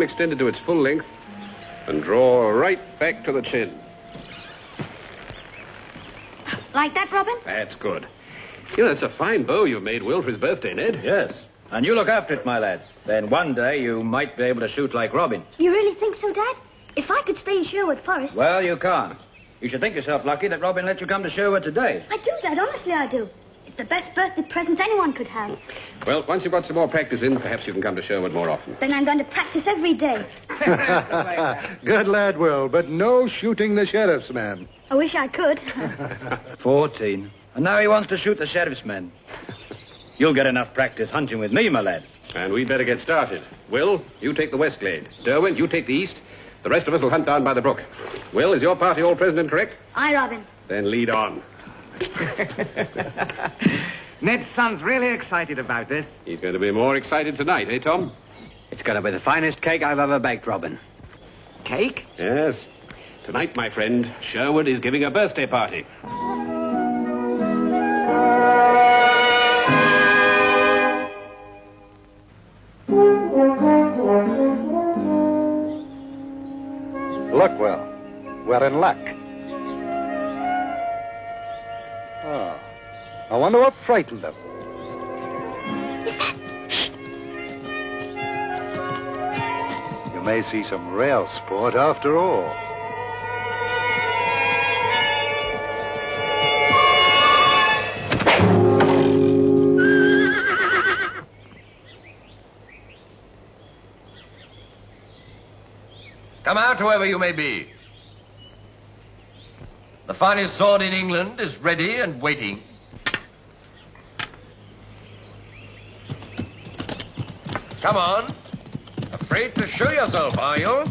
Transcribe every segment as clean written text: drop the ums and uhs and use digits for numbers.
extended to its full length and draw right back to the chin. Like that, Robin? That's good. You know, that's a fine bow you made, Will, for his birthday, Ned. Yes. And you look after it, my lad. Then one day you might be able to shoot like Robin. You really think so, Dad? If I could stay in Sherwood Forest... Well, you can't. You should think yourself lucky that Robin let you come to Sherwood today. I do, Dad. Honestly, I do. It's the best birthday present anyone could have. Well, once you've got some more practice in, perhaps you can come to Sherwood more often. Then I'm going to practice every day. Good lad, Will, but no shooting the sheriff's man. I wish I could. 14. And now he wants to shoot the sheriff's men. You'll get enough practice hunting with me, my lad. And we'd better get started. Will, you take the west glade. Derwent, you take the east. The rest of us will hunt down by the brook. Will, is your party all present and correct? Aye, Robin. Then lead on. Ned's son's really excited about this. He's going to be more excited tonight, eh, Tom? It's going to be the finest cake I've ever baked, Robin. Cake? Yes. Tonight, my friend, Sherwood is giving a birthday party. Look, Will, we're in luck. Oh, I wonder what frightened them. You may see some real sport after all. Come out, whoever you may be. The finest sword in England is ready and waiting. Come on. Afraid to show yourself, are you?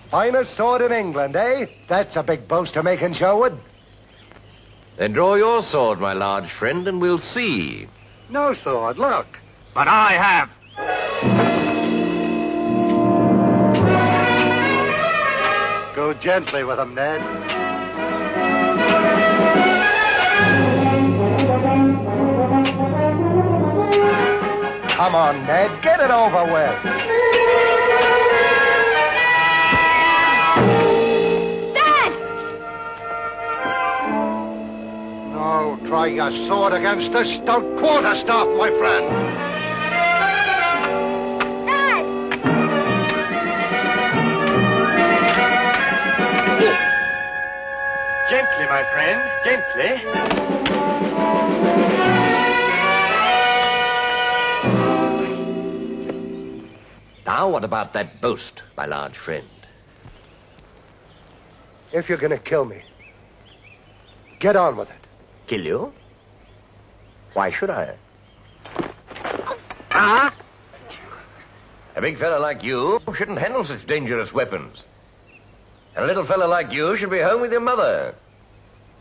Finest sword in England, eh? That's a big boast to make in Sherwood. Then draw your sword, my large friend, and we'll see. No sword, look. But I have. Go gently with him, Ned. Come on, Ned. Get it over with. Dad! No, try your sword against this stout quarterstaff, my friend. Dad! Gently, my friend. Gently. Now, what about that boast, my large friend? If you're going to kill me, get on with it. Kill you? Why should I? Ah? A big fella like you shouldn't handle such dangerous weapons. And a little fella like you should be home with your mother.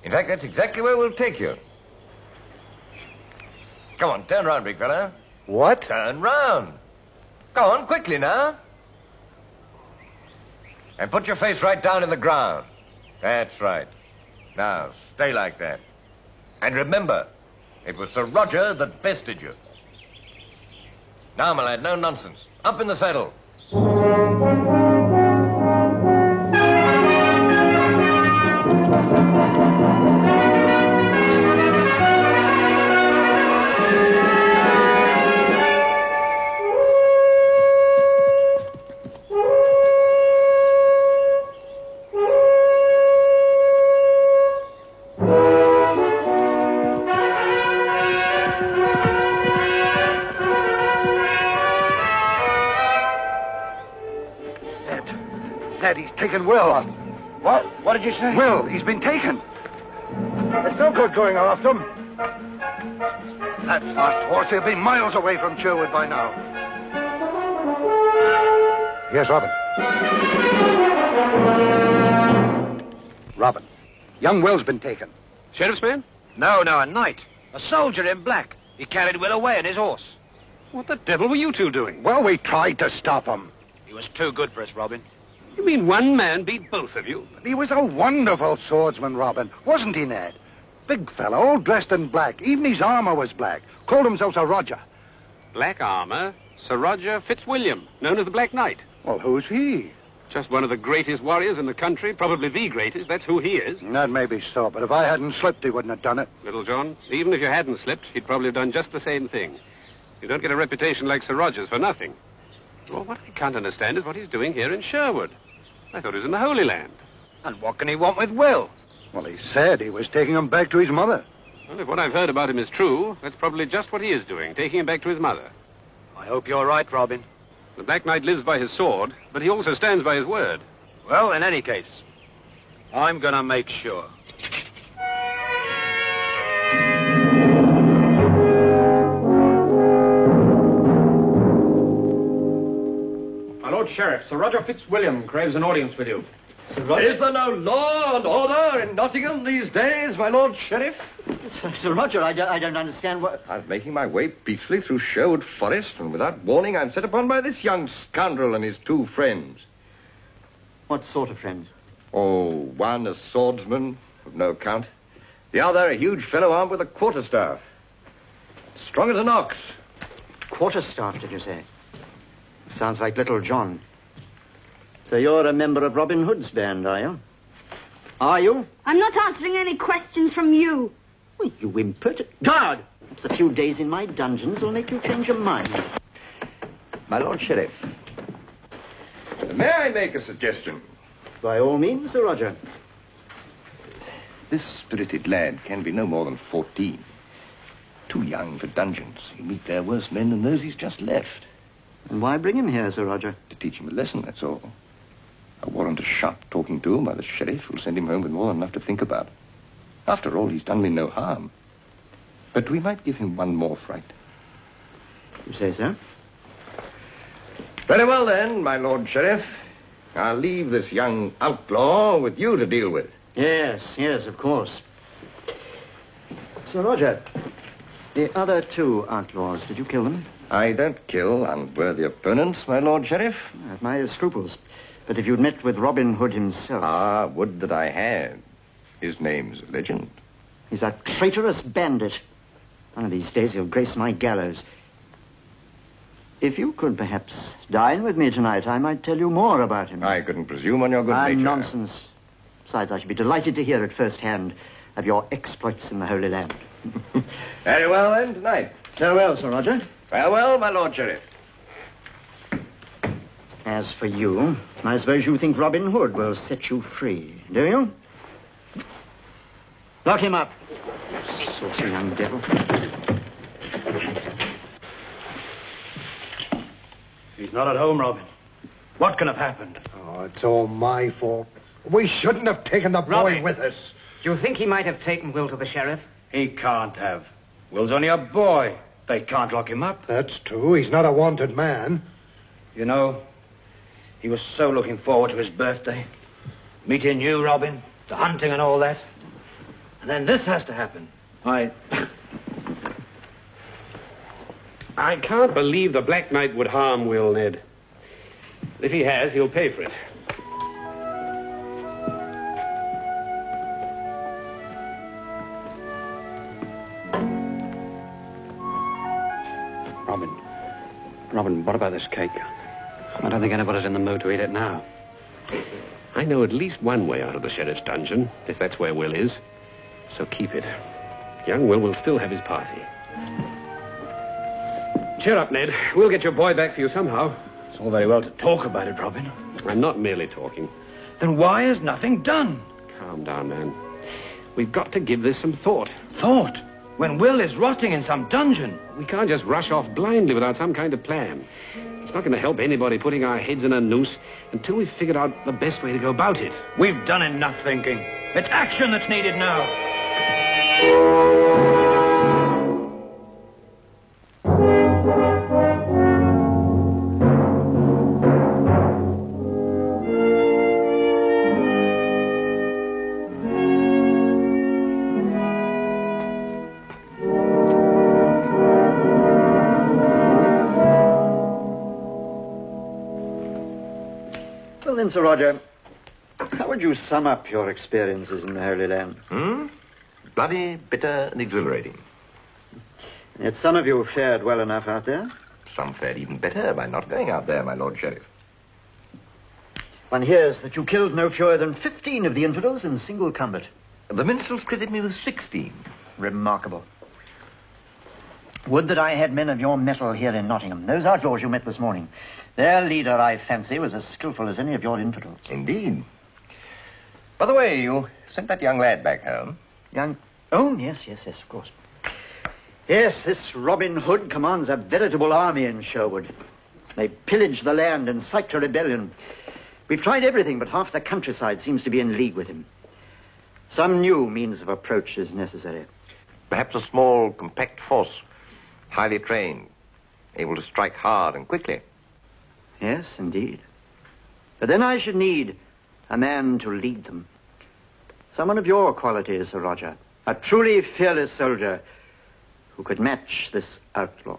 In fact, that's exactly where we'll take you. Come on, turn round, big fella. What? Turn round. Go on, quickly now. And put your face right down in the ground. That's right. Now, stay like that. And remember, it was Sir Roger that bested you. Now, my lad, no nonsense. Up in the saddle. Ned, he's taken Will. What? What did you say? Will, he's been taken. It's no good going after him. That fast horse, he'll be miles away from Sherwood by now. Here's Robin. Robin, young Will's been taken. Sheriff's man? No, a knight. A soldier in black. He carried Will away on his horse. What the devil were you two doing? Well, we tried to stop him. He was too good for us, Robin. You mean one man beat both of you? He was a wonderful swordsman, Robin. Wasn't he, Ned? Big fellow, all dressed in black. Even his armor was black. Called himself Sir Roger. Black armor, Sir Roger Fitzwilliam, known as the Black Knight. Well, who's he? Just one of the greatest warriors in the country, probably the greatest. That's who he is. That may be so, but if I hadn't slipped, he wouldn't have done it. Little John, even if you hadn't slipped, he'd probably have done just the same thing. You don't get a reputation like Sir Roger's for nothing. Well, what I can't understand is what he's doing here in Sherwood. I thought he was in the Holy Land. And what can he want with Will? Well, he said he was taking him back to his mother. Well, if what I've heard about him is true, that's probably just what he is doing, taking him back to his mother. I hope you're right, Robin. The Black Knight lives by his sword, but he also stands by his word. Well, in any case, I'm gonna make sure. My Lord Sheriff, Sir Roger Fitzwilliam craves an audience with you. Is there no law and order in Nottingham these days, my Lord Sheriff? Sir Roger, I don't understand what... I was making my way peacefully through Sherwood Forest, and without warning, I'm set upon by this young scoundrel and his two friends. What sort of friends? Oh, one a swordsman of no account. The other a huge fellow armed with a quarterstaff. Strong as an ox. Quarterstaff, did you say? Sounds like Little John. So you're a member of Robin Hood's band, are you? Are you? I'm not answering any questions from you. Well, you impertinent... Guard! Perhaps a few days in my dungeons will make you change your mind. My Lord Sheriff, may I make a suggestion? By all means, Sir Roger. This spirited lad can be no more than 14. Too young for dungeons. He'll meet there worse men than those he's just left. And why bring him here, Sir Roger? To teach him a lesson, that's all. A warrant of sharp talking to him by the sheriff will send him home with more than enough to think about. After all, he's done me no harm. But we might give him one more fright. You say so? Very well, then, my Lord Sheriff. I'll leave this young outlaw with you to deal with. Yes, of course. Sir Roger, the other two outlaws, did you kill them? I don't kill unworthy opponents, my Lord Sheriff. I have my scruples. But if you'd met with Robin Hood himself... Ah, would that I had. His name's a legend. He's a traitorous bandit. One of these days he'll grace my gallows. If you could perhaps dine with me tonight, I might tell you more about him. I couldn't presume on your good nature. Nonsense. Besides, I should be delighted to hear at first hand of your exploits in the Holy Land. Very well, then, tonight. Farewell, Sir Roger. Farewell, my Lord Sheriff. As for you, I suppose you think Robin Hood will set you free, do you? Lock him up, saucy young devil. He's not at home, Robin. What can have happened? Oh, it's all my fault. We shouldn't have taken the boy Robin. with us. Do you think he might have taken Will to the sheriff? He can't have. Will's only a boy. They can't lock him up. That's true. He's not a wanted man. You know, he was so looking forward to his birthday. Meeting you, Robin, the hunting and all that. And then this has to happen. I can't believe the Black Knight would harm Will, Ned. If he has, he'll pay for it. Robin, what about this cake? I don't think anybody's in the mood to eat it now. I know at least one way out of the sheriff's dungeon, if that's where Will is. So keep it. Young Will still have his party. Cheer up, Ned. We'll get your boy back for you somehow. It's all very well to talk about it, Robin. I'm not merely talking. Then why is nothing done? Calm down, man. We've got to give this some thought. Thought? When Will is rotting in some dungeon. We can't just rush off blindly without some kind of plan. It's not going to help anybody putting our heads in a noose until we've figured out the best way to go about it. We've done enough thinking. It's action that's needed now. Well then, Sir Roger, how would you sum up your experiences in the Holy Land? bloody, bitter, and exhilarating. Yet some of you fared well enough out there. Some fared even better by not going out there, my Lord Sheriff. One hears that you killed no fewer than 15 of the infidels in single combat. The minstrels credit me with 16. Remarkable. Would that I had men of your mettle here in Nottingham. Those outlaws you met this morning. Their leader, I fancy, was as skillful as any of your infidels. Indeed. By the way, you sent that young lad back home. Oh, yes, of course. Yes, this Robin Hood commands a veritable army in Sherwood. They pillage the land and incite a rebellion. We've tried everything, but half the countryside seems to be in league with him. Some new means of approach is necessary. Perhaps a small, compact force, highly trained, able to strike hard and quickly. Yes, indeed. But then I should need a man to lead them. Someone of your qualities, Sir Roger. A truly fearless soldier who could match this outlaw.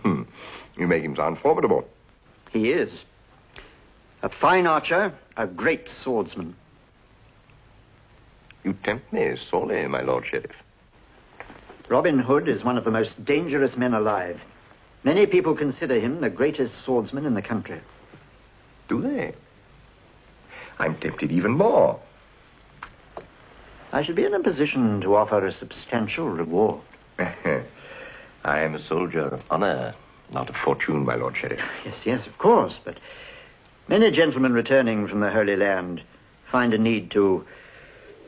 You make him sound formidable. He is. A fine archer, a great swordsman. You tempt me sorely, my Lord Sheriff. Robin Hood is one of the most dangerous men alive. Many people consider him the greatest swordsman in the country. Do they? I'm tempted even more. I should be in a position to offer a substantial reward. I am a soldier of honor, not of fortune, my Lord Sheriff. Yes, of course, but many gentlemen returning from the Holy Land find a need to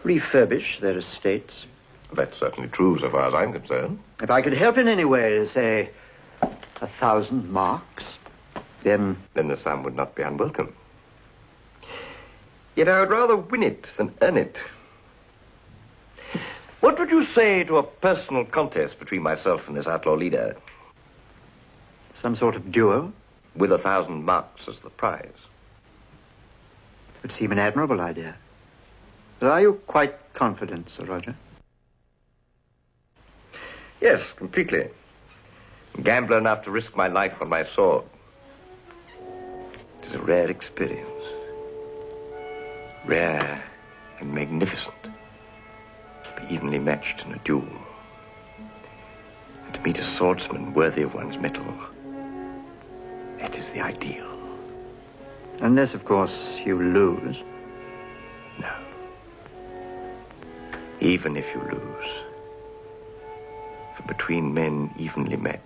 refurbish their estates. That's certainly true, so far as I'm concerned. If I could help in any way, say, 1,000 marks, then the sum would not be unwelcome. Yet I would rather win it than earn it. What would you say to a personal contest between myself and this outlaw leader? Some sort of duel? With 1,000 marks as the prize. It would seem an admirable idea. But are you quite confident, Sir Roger? Yes, completely. Gambler enough to risk my life on my sword. It is a rare experience. Rare and magnificent. To be evenly matched in a duel. And to meet a swordsman worthy of one's mettle. That is the ideal. Unless, of course, you lose. No. Even if you lose. For between men evenly matched,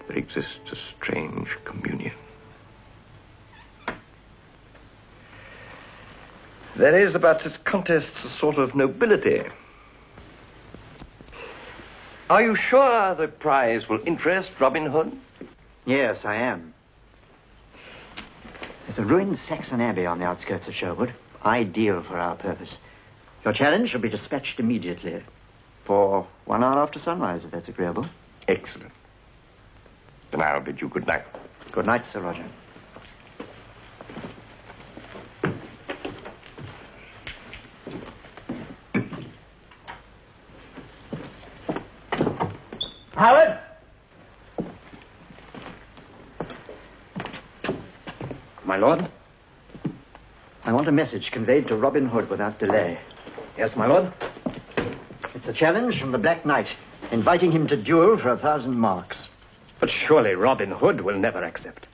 there exists a strange communion. There is about such contests a sort of nobility. Are you sure the prize will interest Robin Hood? Yes, I am. There's a ruined Saxon abbey on the outskirts of Sherwood. Ideal for our purpose. Your challenge shall be dispatched immediately. For 1 hour after sunrise, if that's agreeable. Excellent. Then I'll bid you good night. Good night, Sir Roger. Howard! My lord? I want a message conveyed to Robin Hood without delay. Yes, my lord? It's a challenge from the Black Knight, inviting him to duel for 1,000 marks. But surely Robin Hood will never accept.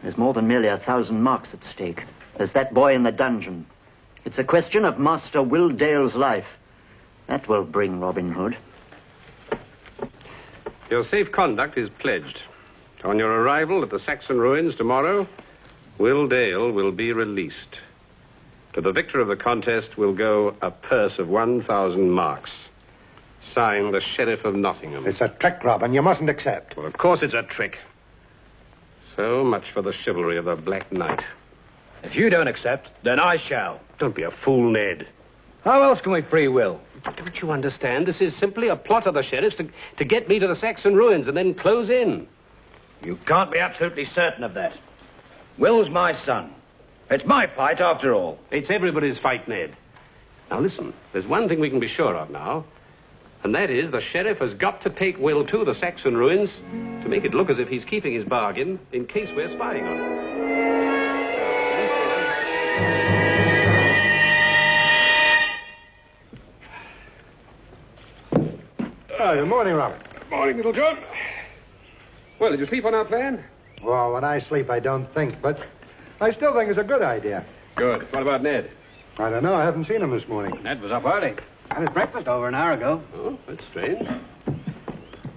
There's more than merely 1,000 marks at stake. There's that boy in the dungeon. It's a question of Master Will Dale's life. That will bring Robin Hood. Your safe conduct is pledged. On your arrival at the Saxon ruins tomorrow, Will Dale will be released. To the victor of the contest will go a purse of 1,000 marks. Signed, the Sheriff of Nottingham. It's a trick, Robin. You mustn't accept. Well, of course it's a trick. So much for the chivalry of the Black Knight. If you don't accept, then I shall. Don't be a fool, Ned. How else can we free Will? Don't you understand? This is simply a plot of the sheriff's to get me to the Saxon ruins and then close in. You can't be absolutely certain of that. Will's my son. It's my fight, after all. It's everybody's fight, Ned. Now, listen. There's one thing we can be sure of now. And that is the sheriff has got to take Will to the Saxon ruins to make it look as if he's keeping his bargain in case we're spying on him. Oh, good morning, Robert. Morning, little John. Well, did you sleep on our plan? Well, when I sleep, I don't think, but I still think it's a good idea. Good. What about Ned? I don't know. I haven't seen him this morning. Ned was up early. Had his breakfast over an hour ago. Oh, that's strange.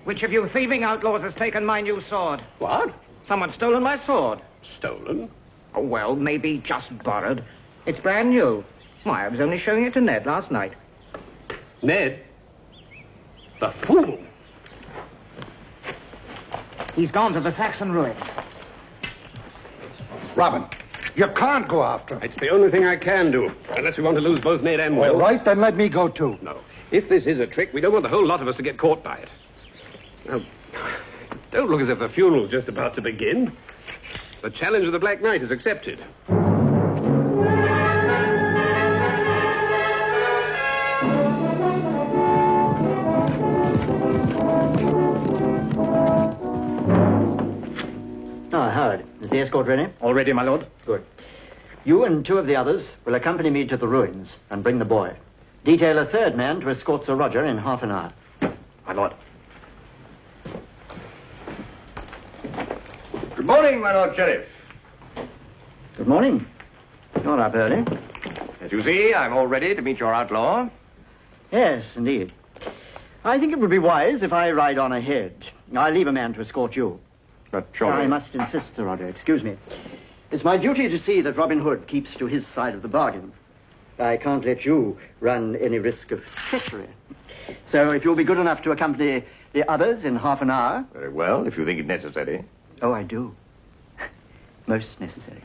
Which of you thieving outlaws has taken my new sword? What? Someone's stolen my sword. Stolen? Oh, well, maybe just borrowed. It's brand new. Why, I was only showing it to Ned last night. Ned? The fool! He's gone to the Saxon ruins. Robin, you can't go after him. It's the only thing I can do, unless we want to lose both Ned and Will. All right, then let me go, too. No. If this is a trick, we don't want the whole lot of us to get caught by it. Now, don't look as if the funeral's just about to begin. The challenge of the Black Knight is accepted. Ah, Howard, is the escort ready? All ready, my lord? Good. You and two of the others will accompany me to the ruins and bring the boy. Detail a third man to escort Sir Roger in half an hour. My lord. Good morning, my Lord Sheriff. Good morning. You're up early. As you see, I'm all ready to meet your outlaw. Yes, indeed. I think it would be wise if I ride on ahead. I'll leave a man to escort you. But surely... I must insist, Sir Roger. Excuse me. It's my duty to see that Robin Hood keeps to his side of the bargain. I can't let you run any risk of treachery. So if you'll be good enough to accompany the others in half an hour... Very well, if you think it necessary. Oh, I do. Most necessary.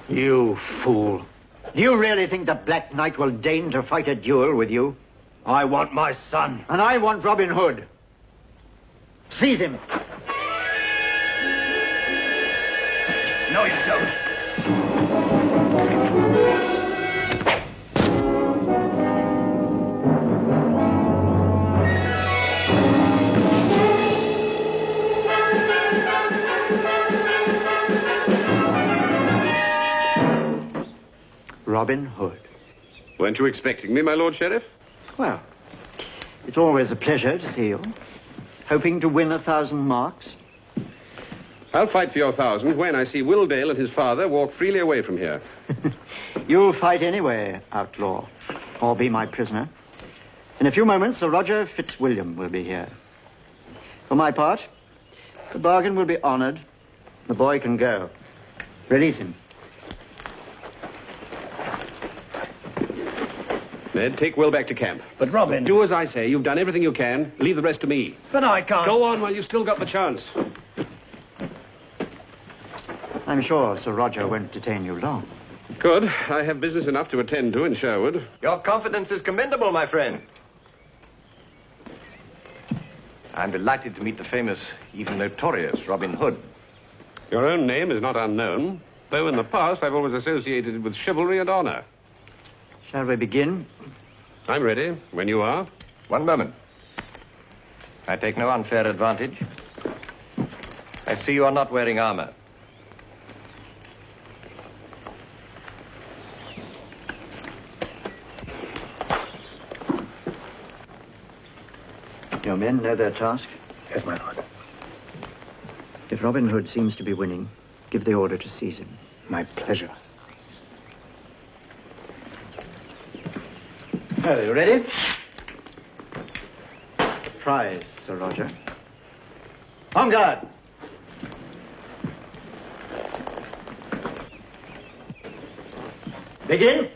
You fool. Do you really think the Black Knight will deign to fight a duel with you? I want my son. And I want Robin Hood. Seize him. No, you don't. Robin Hood. Weren't you expecting me, my Lord Sheriff? Well, it's always a pleasure to see you. Hoping to win 1,000 marks? I'll fight for your 1,000 when I see Will Dale and his father walk freely away from here. You'll fight anyway, outlaw, or be my prisoner. In a few moments, Sir Roger Fitzwilliam will be here. For my part, the bargain will be honored. The boy can go. Release him. Ned, take Will back to camp. But Robin... Do as I say. You've done everything you can. Leave the rest to me. But I can't... Go on while you've still got the chance. I'm sure Sir Roger won't detain you long. Good. I have business enough to attend to in Sherwood. Your confidence is commendable, my friend. I'm delighted to meet the famous, even notorious Robin Hood. Your own name is not unknown, though in the past I've always associated it with chivalry and honor. Shall we begin? I'm ready, when you are. One moment. I take no unfair advantage. I see you are not wearing armor. Your men know their task? Yes, my lord. If Robin Hood seems to be winning, give the order to seize him. My pleasure. Are you ready? Prize, Sir Roger. On guard. Begin.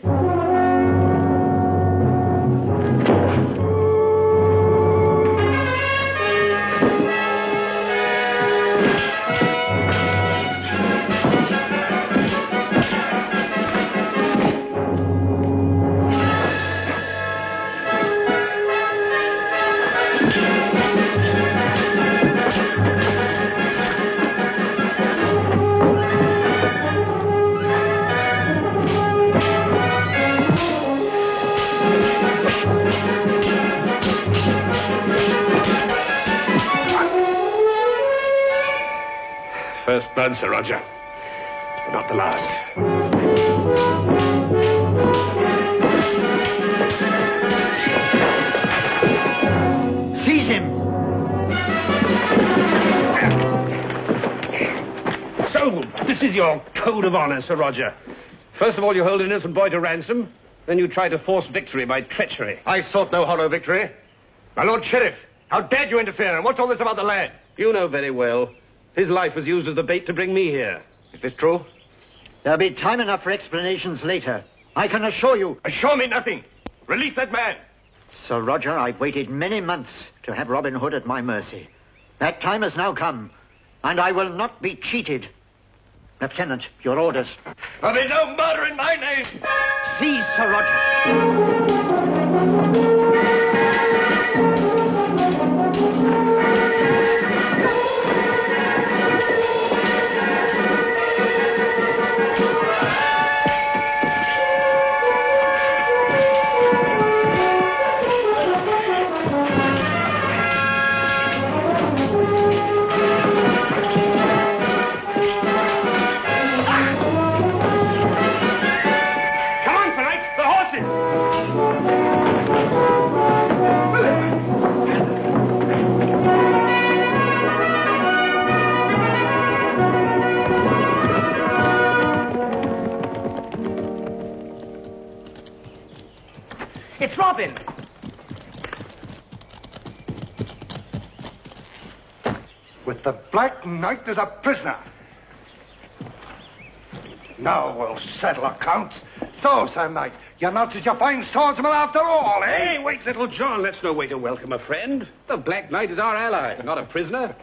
first blood, Sir Roger, but not the last. Seize him! So, this is your code of honor, Sir Roger. First of all, you hold an innocent boy to ransom, then you try to force victory by treachery. I sought no hollow victory. My Lord Sheriff, how dared you interfere? And what's all this about the lad? You know very well. His life was used as the bait to bring me here. Is this true? There'll be time enough for explanations later. I can assure you. Assure me nothing. Release that man. Sir Roger, I've waited many months to have Robin Hood at my mercy. That time has now come, and I will not be cheated. Lieutenant, your orders. There'll be no murder in my name. Seize Sir Roger. It's Robin. With the Black Knight as a prisoner. Now we'll settle accounts. So, Sir Knight, you're not such a fine swordsman after all, eh? Hey, wait, little John. That's no way to welcome a friend. The Black Knight is our ally, not a prisoner.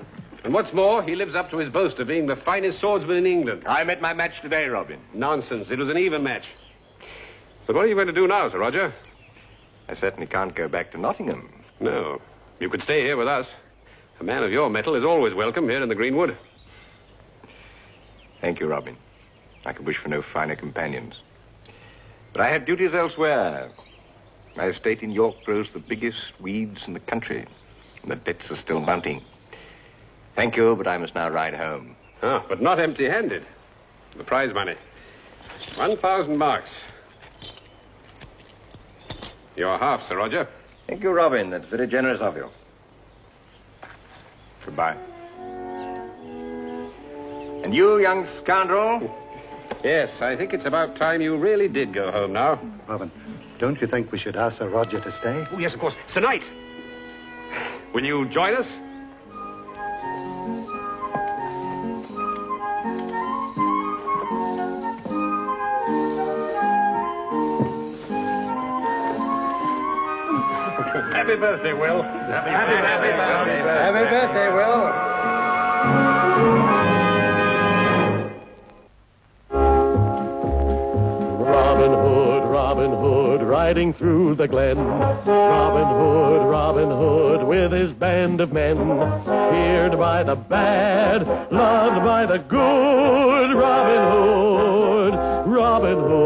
And what's more, he lives up to his boast of being the finest swordsman in England. I met my match today, Robin. Nonsense. It was an even match. But what are you going to do now, Sir Roger? I certainly can't go back to Nottingham. No. You could stay here with us. A man of your mettle is always welcome here in the Greenwood. Thank you, Robin. I could wish for no finer companions. But I have duties elsewhere. My estate in York grows the biggest weeds in the country, and the debts are still mounting. Thank you, but I must now ride home. Ah, but not empty-handed. The prize money. 1,000 marks. Your half, Sir Roger. Thank you, Robin. That's very generous of you. Goodbye. And you, young scoundrel? Yes, I think it's about time you really did go home now. Robin, don't you think we should ask Sir Roger to stay? Oh, yes, of course. Sir Knight, will you join us? Happy birthday, Will. Happy birthday, Will. Robin Hood, riding through the glen. Robin Hood, with his band of men. Feared by the bad, loved by the good. Robin Hood, Robin Hood.